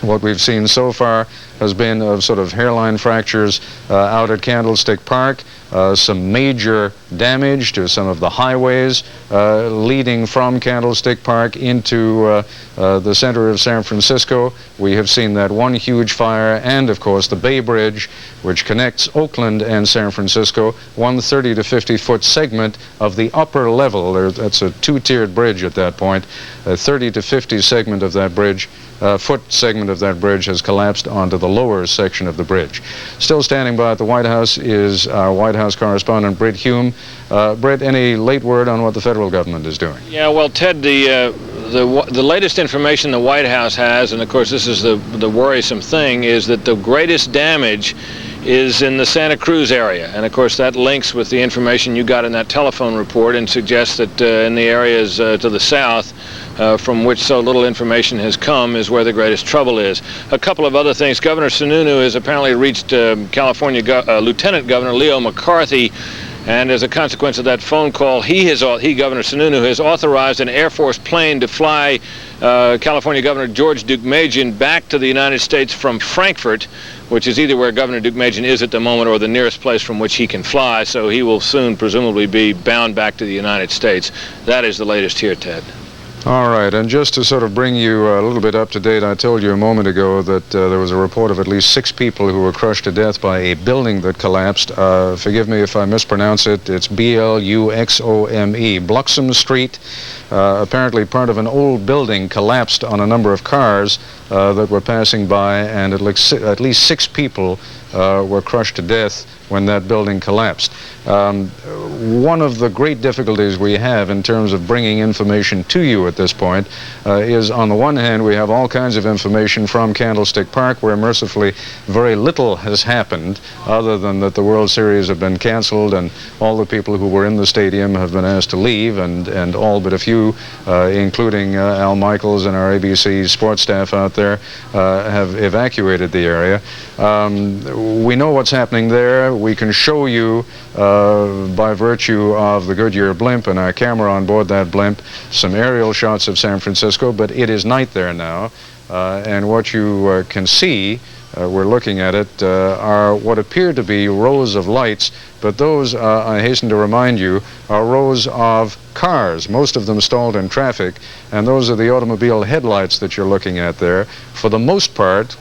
What we've seen so far has been of sort of hairline fractures out at Candlestick Park, some major damage to some of the highways leading from Candlestick Park into the center of San Francisco. We have seen that one huge fire, and of course the Bay Bridge, which connects Oakland and San Francisco, one 30 to 50 foot segment of the upper level. That's a two-tiered bridge at that point. A 30 to 50 segment of that bridge, foot segment of that bridge has collapsed onto the lower section of the bridge. Still standing by at the White House is our White House correspondent, Brit Hume. Brit, any late word on what the federal government is doing? Yeah, well, Ted, the latest information the White House has, and of course this is the worrisome thing, is that the greatest damage is in the Santa Cruz area. And of course that links with the information you got in that telephone report and suggests that in the areas to the south from which so little information has come is where the greatest trouble is. A couple of other things. Governor Sununu has apparently reached California Lieutenant Governor Leo McCarthy, and as a consequence of that phone call, Governor Sununu, has authorized an Air Force plane to fly California Governor George Deukmejian back to the United States from Frankfurt, which is either where Governor Deukmejian is at the moment or the nearest place from which he can fly, so he will soon presumably be bound back to the United States. That is the latest here, Ted. All right, and just to sort of bring you a little bit up to date, I told you a moment ago that there was a report of at least 6 people who were crushed to death by a building that collapsed. Forgive me if I mispronounce it. It's B-L-U-X-O-M-E. Bluxom Street. Apparently part of an old building collapsed on a number of cars that were passing by, and at least 6 people were crushed to death when that building collapsed. One of the great difficulties we have in terms of bringing information to you at this point is, on the one hand, we have all kinds of information from Candlestick Park, where mercifully very little has happened other than that the World Series have been canceled and all the people who were in the stadium have been asked to leave, and all but a few, including Al Michaels and our ABC sports staff out there, have evacuated the area. We know what's happening there. We can show you, by virtue of the Goodyear blimp and our camera on board that blimp, some aerial shots of San Francisco, but it is night there now, and what you can see, we're looking at it, are what appear to be rows of lights, but those, I hasten to remind you, are rows of cars, most of them stalled in traffic, and those are the automobile headlights that you're looking at there. For the most part,